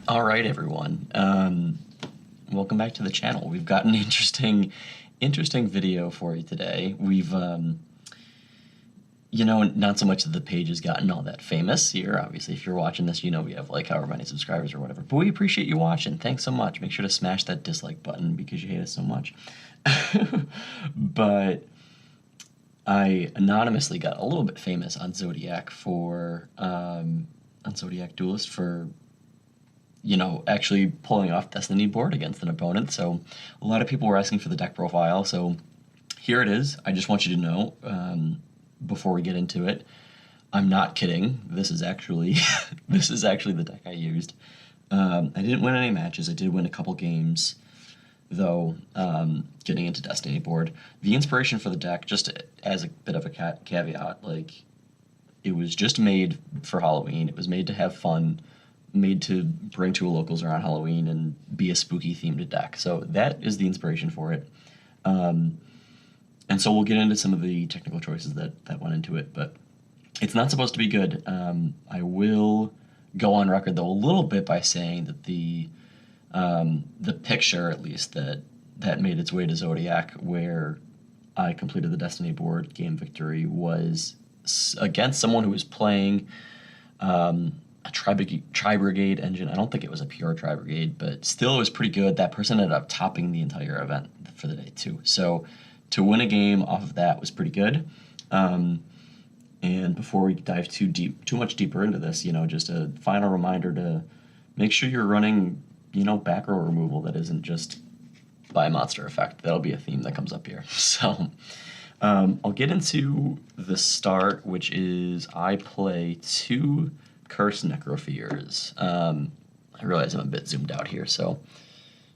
All right, everyone. Welcome back to the channel. We've got an interesting video for you today. We've, not so much that the page has gotten all that famous here. Obviously, if you're watching this, you know we have like however many subscribers or whatever. But we appreciate you watching. Thanks so much. Make sure to smash that dislike button because you hate us so much. But I anonymously got a little bit famous on Zodiac on Zodiac Duelist for actually pulling off Destiny board against an opponent. So a lot of people were asking for the deck profile. So here it is. I just want you to know, before we get into it, I'm not kidding. This is actually the deck I used. I didn't win any matches. I did win a couple games, though, getting into Destiny board. The inspiration for the deck, just as a bit of a caveat, like, it was just made for Halloween. It was made to have fun, made to bring to locals around Halloween and be a spooky themed deck. So that is the inspiration for it. And so we'll get into some of the technical choices that went into it, but it's not supposed to be good. I will go on record though a little bit by saying that the picture, at least, that made its way to Zodiac, where I completed the Destiny board game victory, was against someone who was playing a Tri-Brigade engine. I don't think it was a pure Tri-Brigade, but still it was pretty good. That person ended up topping the entire event for the day too. So to win a game off of that was pretty good. And before we dive too much deeper into this, just a final reminder to make sure you're running, back row removal that isn't just by monster effect. That'll be a theme that comes up here. So I'll get into the start, which is I play two Cursed Necropheres. I realize I'm a bit zoomed out here, so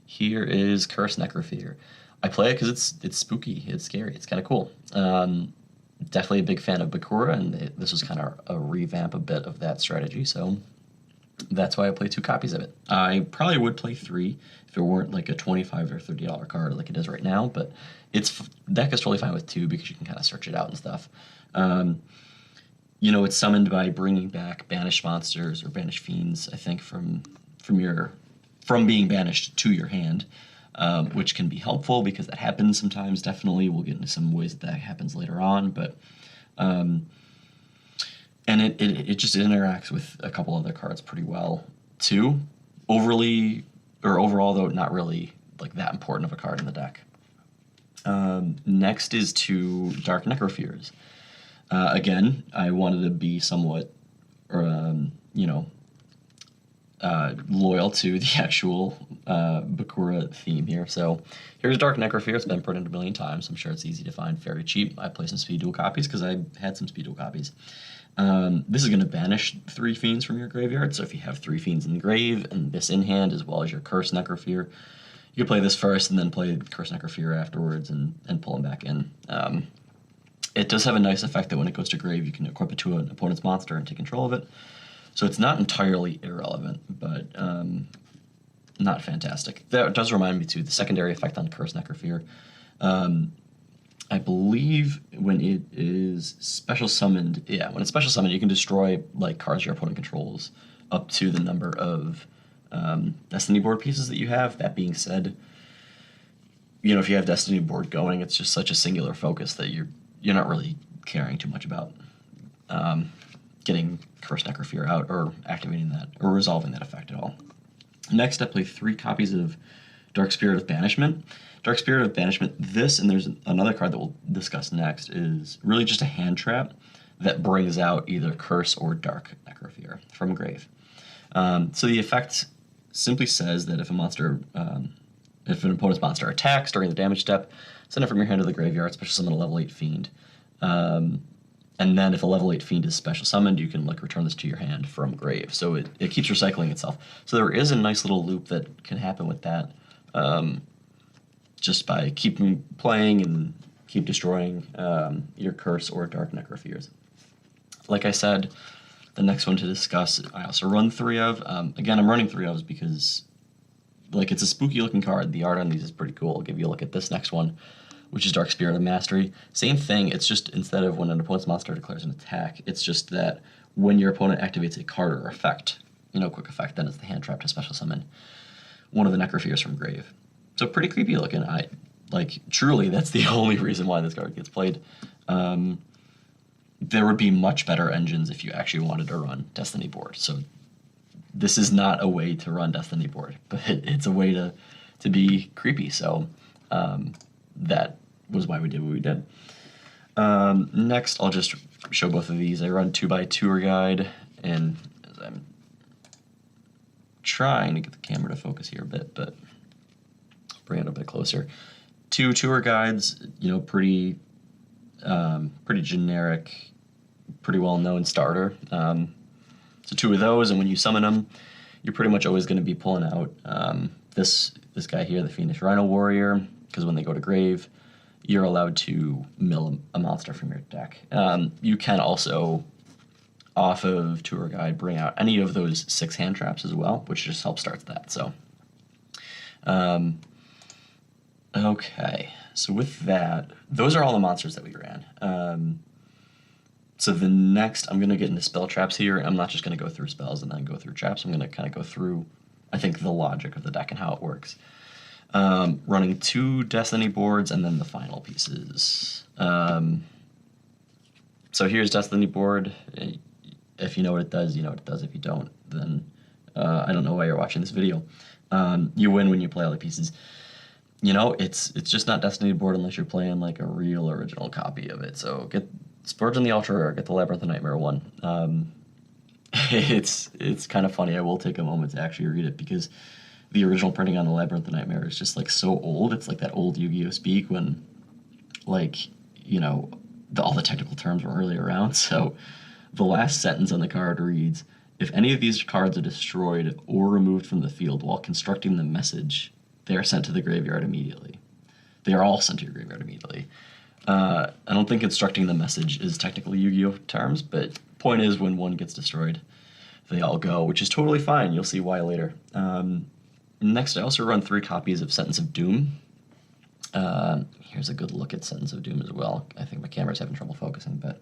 here is Cursed Necrophere. I play it because it's spooky, it's scary, it's kind of cool. Definitely a big fan of Bakura, and this was kind of a revamp a bit of that strategy, so that's why I play two copies of it. I probably would play three if it weren't like a $25 or $30 card like it is right now, but deck is totally fine with two because you can kind of search it out and stuff. It's summoned by bringing back banished monsters or banished fiends, I think, from being banished to your hand, which can be helpful because that happens sometimes. Definitely, we'll get into some ways that happens later on, but and it just interacts with a couple other cards pretty well too. Overall though, not really like that important of a card in the deck. Next is two Dark Necropheres. Again, I wanted to be somewhat, loyal to the actual Bakura theme here. So here's Dark Necrophere. It's been printed a million times. I'm sure it's easy to find, very cheap. I play some speed duel copies because I had some speed duel copies. This is going to banish 3 fiends from your graveyard. So if you have 3 fiends in the grave and this in hand as well as your Cursed Necrophere, you can play this first and then play Cursed Necrophere afterwards and pull them back in. It does have a nice effect that when it goes to grave, you can equip it to an opponent's monster and take control of it. So it's not entirely irrelevant, but not fantastic. That does remind me, too, the secondary effect on Cursed Necrophere. I believe when it is special summoned, when it's special summoned, you can destroy like cards your opponent controls up to the number of Destiny board pieces that you have. That being said, if you have Destiny board going, it's just such a singular focus that you're not really caring too much about getting Cursed Necrophere out or activating that or resolving that effect at all. Next, I play 3 copies of Dark Spirit of Banishment. Dark Spirit of Banishment, this, and there's another card that we'll discuss next, is really just a hand trap that brings out either Curse or Dark Necrophere from grave. So the effect simply says that if if an opponent's monster attacks during the damage step, send it from your hand to the graveyard, special summon a level 8 fiend. And then if a level 8 fiend is special summoned, you can return this to your hand from grave. So it keeps recycling itself. So there is a nice little loop that can happen with that, just by keeping playing and keep destroying your Curse or Dark Necropheres. Like I said, the next one to discuss, I also run 3 of. Again, I'm running 3 ofs because it's a spooky looking card. The art on these is pretty cool. I'll give you a look at this next one, which is Dark Spirit of Mastery. Same thing, it's just instead of when an opponent's monster declares an attack, it's just that when your opponent activates a card or effect, quick effect, then it's the hand trap to special summon one of the Necropheres from grave. So pretty creepy looking. Truly, that's the only reason why this card gets played. There would be much better engines if you actually wanted to run Destiny board. So this is not a way to run Destiny board, but it's a way to be creepy. So that was why we did what we did. Next, I'll just show both of these. I run 2x Tour Guide, and as I'm trying to get the camera to focus here a bit, but bring it a bit closer. 2 Tour Guides, pretty generic, pretty well-known starter. So 2 of those, and when you summon them, you're pretty much always going to be pulling out this guy here, the Fiendish Rhino Warrior, because when they go to grave, you're allowed to mill a monster from your deck. You can also, off of Tour Guide, bring out any of those 6 hand traps as well, which just helps start that. So, okay. So with that, those are all the monsters that we ran. So the next, I'm going to get into spell traps here. I'm not just going to go through spells and then go through traps. I'm going to kind of go through, I think, the logic of the deck and how it works. Running 2 Destiny boards and then the final pieces. So here's Destiny board. If you know what it does, you know what it does. If you don't, then I don't know why you're watching this video. You win when you play all the pieces. It's just not Destiny board unless you're playing like a real original copy of it. So get Splurge on the Ultra Rare, get the Labyrinth of Nightmare one. It's kind of funny. I will take a moment to actually read it because the original printing on the Labyrinth of Nightmare is just like so old. It's like that old Yu-Gi-Oh speak when all the technical terms weren't really around. So the last sentence on the card reads, "If any of these cards are destroyed or removed from the field while constructing the message, they are sent to the graveyard immediately." They are all sent to your graveyard immediately. I don't think constructing the message is technically Yu-Gi-Oh terms, but point is when one gets destroyed, they all go, which is totally fine. You'll see why later. Next, I also run 3 copies of Sentence of Doom. Here's a good look at Sentence of Doom as well. I think my camera's having trouble focusing, but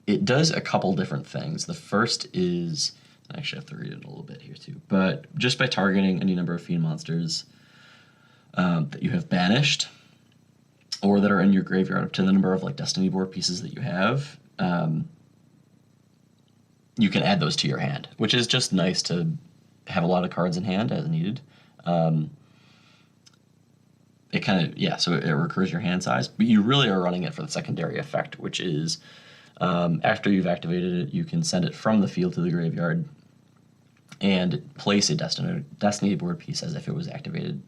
it does a couple different things. The first is, I actually have to read it a little bit here too, but just by targeting any number of fiend monsters that you have banished or that are in your graveyard up to the number of like Destiny board pieces that you have, you can add those to your hand, which is just nice to have a lot of cards in hand as needed. It kind of, so it recurs your hand size, but you really are running it for the secondary effect, which is after you've activated it, you can send it from the field to the graveyard and place a Destiny board piece as if it was activated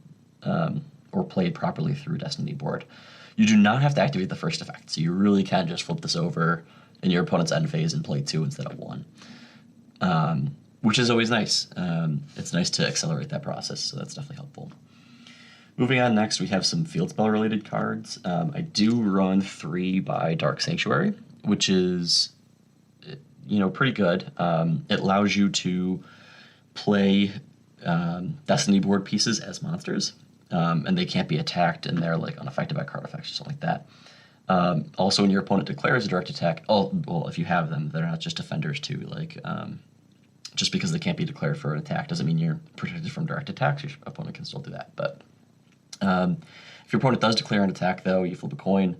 or played properly through Destiny board. You do not have to activate the first effect, so you really can just flip this over in your opponent's end phase and play 2 instead of 1, which is always nice. It's nice to accelerate that process, so that's definitely helpful. Moving on, next we have some field spell related cards. I do run 3 by Dark Sanctuary, which is pretty good. It allows you to play Destiny board pieces as monsters, and they can't be attacked, and they're like unaffected by card effects or something like that. Also, when your opponent declares a direct attack, if you have them, they're not just defenders too. Just because they can't be declared for an attack doesn't mean you're protected from direct attacks. Your opponent can still do that. But if your opponent does declare an attack, though, you flip a coin,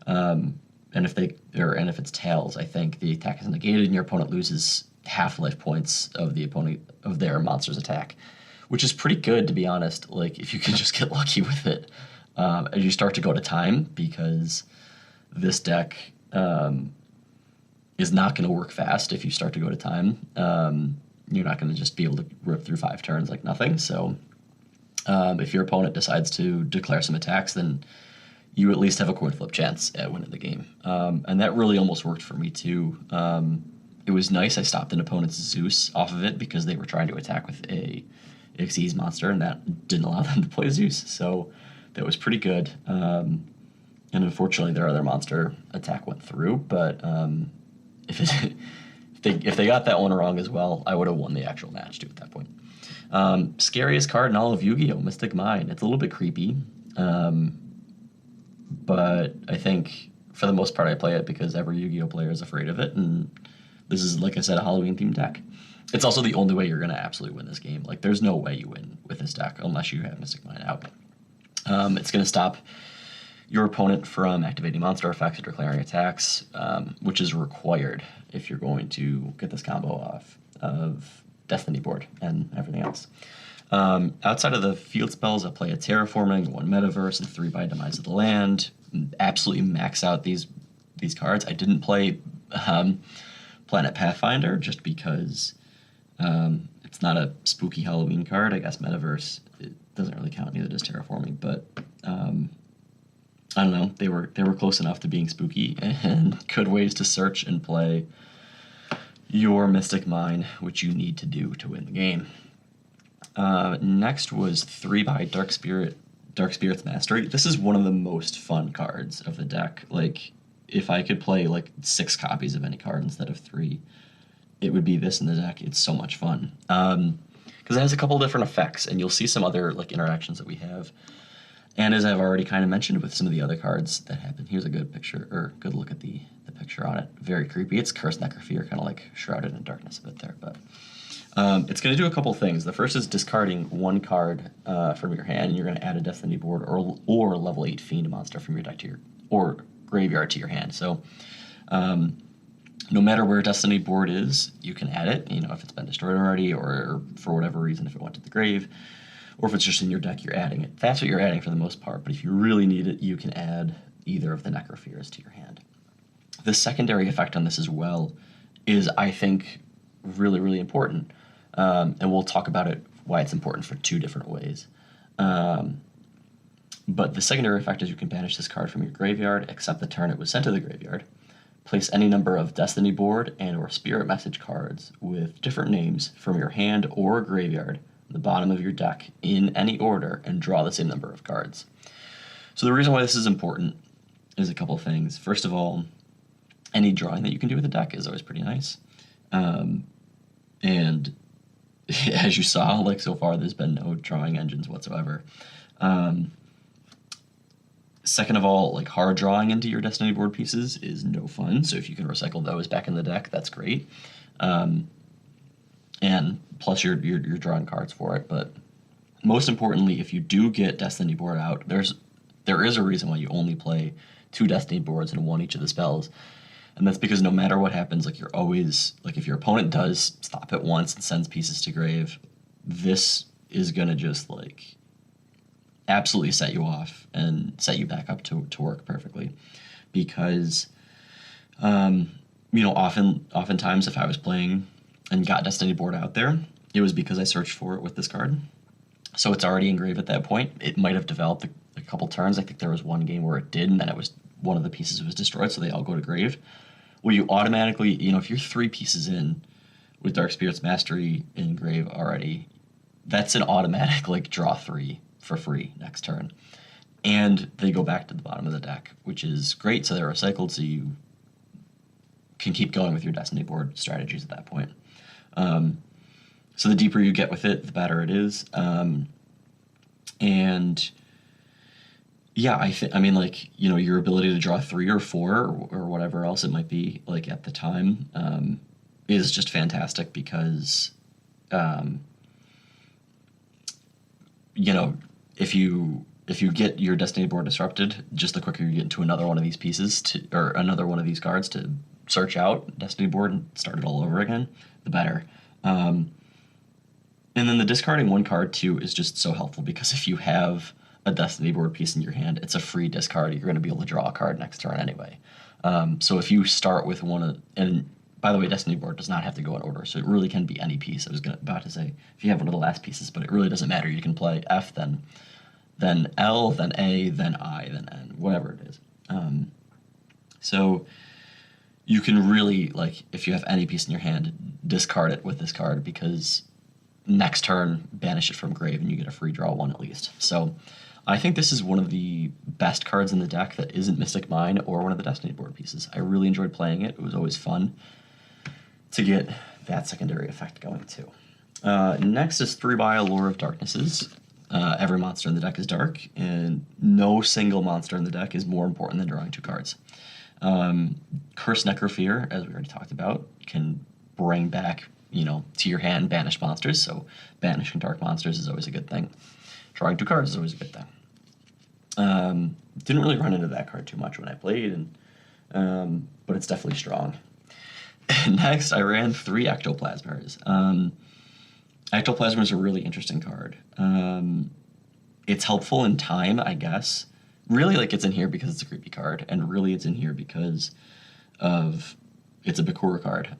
and if it's tails, I think the attack is negated, and your opponent loses half life points of their monster's attack, which is pretty good, to be honest. Like, if you can just get lucky with it as you start to go to time, because this deck is not going to work fast if you start to go to time. You're not going to just be able to rip through 5 turns like nothing. So if your opponent decides to declare some attacks, then you at least have a coin flip chance at winning the game. And that really almost worked for me too. It was nice. I stopped an opponent's Zeus off of it because they were trying to attack with a Xyz monster, and that didn't allow them to play Zeus. So that was pretty good. And unfortunately, their other monster attack went through. But if they got that one wrong as well, I would have won the actual match too at that point. Scariest card in all of Yu-Gi-Oh! Mystic Mine. It's a little bit creepy. But I think for the most part I play it because every Yu-Gi-Oh! Player is afraid of it, and This is, like I said, a Halloween-themed deck. It's also the only way you're going to absolutely win this game. Like, there's no way you win with this deck unless you have Mystic Mine out. It's going to stop your opponent from activating monster effects or declaring attacks, which is required if you're going to get this combo off of Destiny board and everything else. Outside of the field spells, I play a Terraforming, 1 Metaverse, and 3 by Demise of the Land. Absolutely max out these cards. I didn't play Planet Pathfinder just because it's not a spooky Halloween card. I guess Metaverse, it doesn't really count, neither does Terraforming, but I don't know. They were close enough to being spooky and good ways to search and play your Mystic Mine, which you need to do to win the game. Next was 3 by Dark Spirit's Mastery. This is one of the most fun cards of the deck. Like, if I could play like 6 copies of any card instead of 3, it would be this in the deck. It's so much fun. Because it has a couple different effects, and you'll see some other like interactions that we have. And as I've already kind of mentioned with some of the other cards that happen, here's a good picture, or good look at the picture on it. Very creepy. It's Cursed Necrophilia, kind of like shrouded in darkness a bit there, but it's going to do a couple things. The first is discarding 1 card from your hand, and you're going to add a Destiny board or level 8 Fiend monster from your deck to your, or graveyard to your hand. So no matter where a Destiny board is, you can add it, if it's been destroyed already, or for whatever reason, if it went to the grave, or if it's just in your deck, you're adding it. That's what you're adding for the most part, but if you really need it, you can add either of the Necrophiles to your hand. The secondary effect on this as well is, I think, really, really important. And we'll talk about it, why it's important for 2 different ways. But the secondary effect is you can banish this card from your graveyard, except the turn it was sent to the graveyard. Place any number of Destiny board and or Spirit Message cards with different names from your hand or graveyard the bottom of your deck in any order and draw the same number of cards. So the reason why this is important is a couple of things. First of all, any drawing that you can do with the deck is always pretty nice. And as you saw, like so far, there's been no drawing engines whatsoever. Second of all, like hard drawing into your Destiny board pieces is no fun. So if you can recycle those back in the deck, that's great. And plus you're drawing cards for it. But most importantly, if you do get Destiny board out, there is a reason why you only play 2 Destiny boards and 1 each of the spells. And that's because no matter what happens, like you're always, like if your opponent does stop it once and sends pieces to grave, this is gonna just like absolutely set you off and set you back up to work perfectly. Because oftentimes if I was playing and got Destiny board out there, it was because I searched for it with this card. So it's already engraved at that point. It might have developed a couple turns. I think there was one game where it did, and then it was one of the pieces was destroyed, so they all go to grave. Well, you automatically, if you're 3 pieces in with Dark Spirit's Mastery in grave already, that's an automatic like draw 3 for free next turn. And they go back to the bottom of the deck, which is great, so they're recycled, so you can keep going with your Destiny board strategies at that point. So the deeper you get with it, the better it is. And yeah, your ability to draw 3 or 4 or whatever else it might be like at the time is just fantastic because, if you get your Destiny board disrupted, just the quicker you get into another one of these pieces or another one of these cards to search out Destiny board and start it all over again, the better. And then the discarding 1 card too is just so helpful because if you have a Destiny board piece in your hand, it's a free discard. You're going to be able to draw a card next turn anyway. So if you start with and by the way, Destiny board does not have to go in order, so it really can be any piece. I was about to say if you have one of the last pieces, but it really doesn't matter. You can play F, then L, then A, then I, then N, whatever it is. So you can really, like, if you have any piece in your hand, discard it with this card because next turn, banish it from grave and you get a free draw 1 at least. So I think this is one of the best cards in the deck that isn't Mystic Mine or one of the Destiny board pieces. I really enjoyed playing it. It was always fun to get that secondary effect going too. Next is 3 by Allure of Darknesses. Every monster in the deck is dark, and no single monster in the deck is more important than drawing 2 cards. Curse Necrofear, as we already talked about, can bring back, to your hand banished monsters. So banishing dark monsters is always a good thing. Drawing 2 cards is always a good thing. Didn't really run into that card too much when I played, but it's definitely strong. Next, I ran 3 Ectoplasmers. Ectoplasma is a really interesting card. It's helpful in time, I guess. Really, it's in here because it's a creepy card, and really it's in here because it's a Bakura card.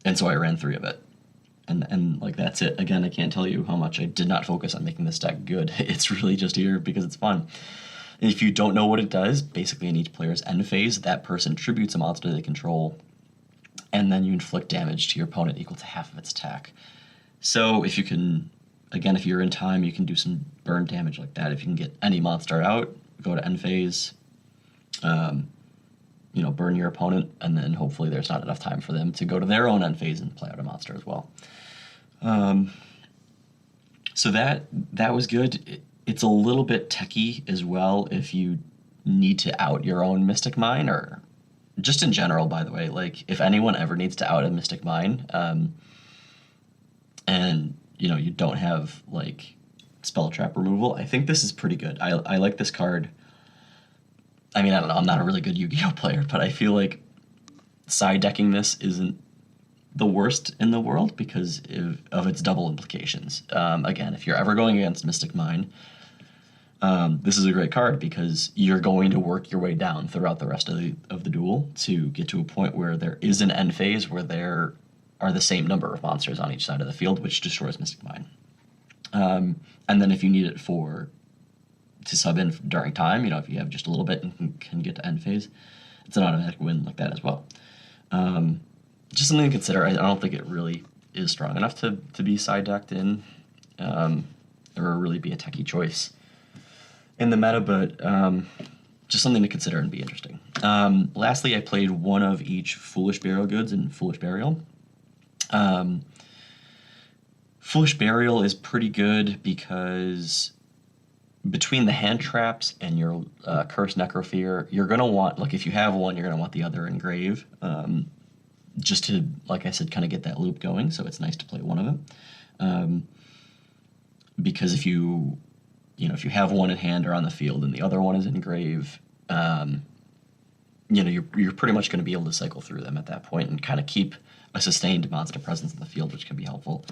And so I ran 3 of it. And that's it. Again, I can't tell you how much I did not focus on making this deck good. It's really just here because it's fun. And if you don't know what it does, basically in each player's end phase, that person tributes a monster they control, and then you inflict damage to your opponent equal to half of its attack. So if you can, again, if you're in time, you can do some burn damage like that. If you can get any monster out, go to end phase, burn your opponent, and then hopefully there's not enough time for them to go to their own end phase and play out a monster as well. So that was good. It's a little bit techy as well if you need to out your own Mystic Mine, or just in general, by the way. If anyone ever needs to out a Mystic Mine, and you don't have spell trap removal, I think this is pretty good. I like this card. I mean, I don't know, I'm not a really good Yu-Gi-Oh player, but I feel like side decking this isn't the worst in the world because of its double implications. Again, if you're ever going against Mystic Mine, this is a great card because you're going to work your way down throughout the rest of the duel to get to a point where there is an end phase where there are the same number of monsters on each side of the field, which destroys Mystic Mine. And then if you need it to sub in during time, if you have just a little bit and can get to end phase, it's an automatic win like that as well. Just something to consider. I don't think it really is strong enough to be side decked in, or really be a techie choice in the meta, but just something to consider and be interesting. Lastly, I played 1 of each Foolish Burial Goods and Foolish Burial. Foolish Burial is pretty good because between the hand traps and your Curse Necrofear, you're going to want, if you have one, you're going to want the other engrave, just to, like I said, kind of get that loop going, so it's nice to play 1 of them. Because if you have one in hand or on the field and the other one is engrave, you're pretty much going to be able to cycle through them at that point and kind of keep a sustained monster presence in the field, which can be helpful.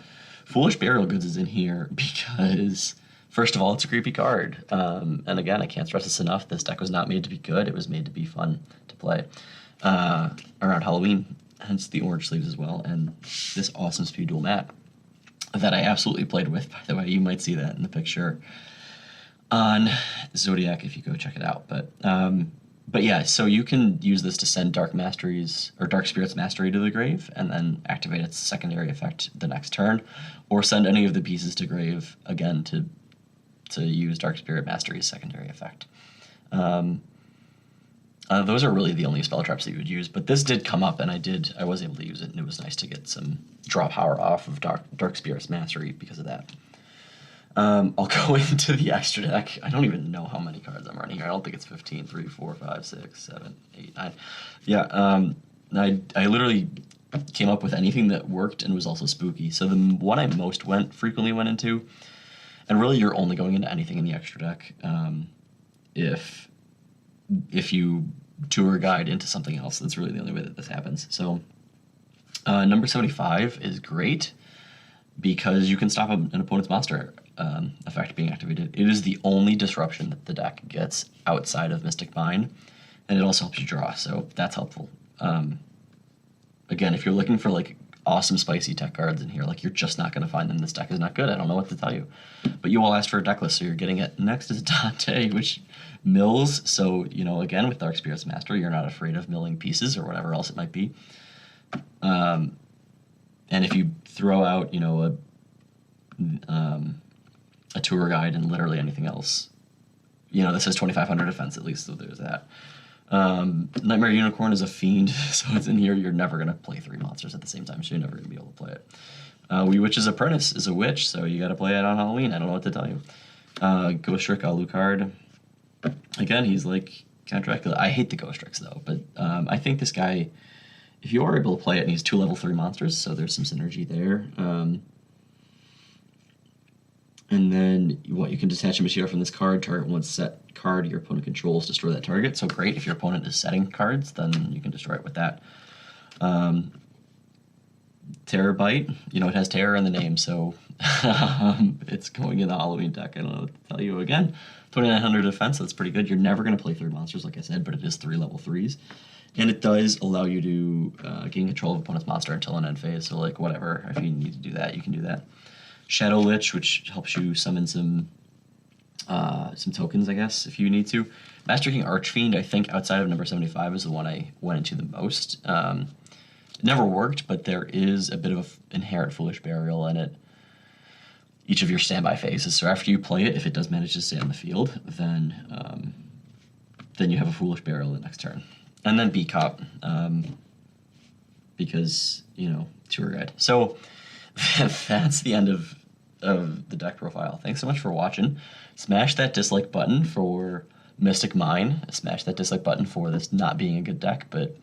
Foolish Burial Goods is in here because, first of all, it's a creepy card. And again, I can't stress this enough. This deck was not made to be good. It was made to be fun to play around Halloween, hence the orange sleeves as well, and this awesome Speed Duel mat that I absolutely played with, by the way. You might see that in the picture on Zodiac if you go check it out. But yeah, so you can use this to send Dark Masteries or Dark Spirit's Mastery to the grave and then activate its secondary effect the next turn, or send any of the pieces to grave again to use Dark Spirit Mastery's secondary effect. Those are really the only spell traps that you would use, but this did come up and I was able to use it, and it was nice to get some draw power off of Dark Spirit's Mastery because of that. I'll go into the extra deck. I don't even know how many cards I'm running here. I don't think it's 15. 3, 4, 5, 6, 7, 8, 9. Yeah, I literally came up with anything that worked and was also spooky. So the one I most frequently went into, and really you're only going into anything in the extra deck if you tour guide into something else. That's really the only way that this happens. So number 75 is great because you can stop an opponent's monster effect being activated. It is the only disruption that the deck gets outside of Mystic Mine, and it also helps you draw, so that's helpful. Again, if you're looking for awesome spicy tech cards in here, you're just not going to find them. This deck is not good. I don't know what to tell you. But you all asked for a deck list, so you're getting it. Next is Dante, which mills. So, again, with Dark Spirit's Mastery, you're not afraid of milling pieces or whatever else it might be. And if you throw out, a tour guide and literally anything else, this has 2,500 defense at least, so there's that. Nightmare Unicorn is a fiend, so it's in here. You're never going to play 3 monsters at the same time, so you're never going to be able to play it. Wee Witch's Apprentice is a witch, so you got to play it on Halloween. I don't know what to tell you. Ghost Trick Alucard. Again, he's Count Dracula. I hate the Ghost Tricks though, but I think this guy, if you are able to play it, and he's 2 level 3 monsters, so there's some synergy there. And then what you can detach a material from this card. Target one set card your opponent controls. Destroy that target. So great if your opponent is setting cards, then you can destroy it with that. Terror Bite. You know, it has terror in the name, so it's going in the Halloween deck. I don't know what to tell you again. 2900 defense. That's pretty good. You're never going to play 3 monsters, like I said, but it is 3 level 3s. And it does allow you to gain control of opponent's monster until an end phase. So, like, whatever. If you need to do that, you can do that. Shadow Lich, which helps you summon some tokens, I guess, if you need to. Master King Archfiend, I think, outside of number 75, is the one I went into the most. It never worked, but there is a bit of an inherent Foolish Burial in it. Each of your standby phases. So after you play it, if it does manage to stay on the field, then you have a Foolish Burial the next turn. And then B-Cop, because, you know, tour guide. So that's the end of the deck profile. Thanks so much for watching. Smash that dislike button for Mystic Mine. Smash that dislike button for this not being a good deck, but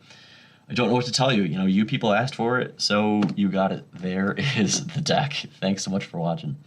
I don't know what to tell you. You know, you people asked for it, so you got it. There is the deck. Thanks so much for watching.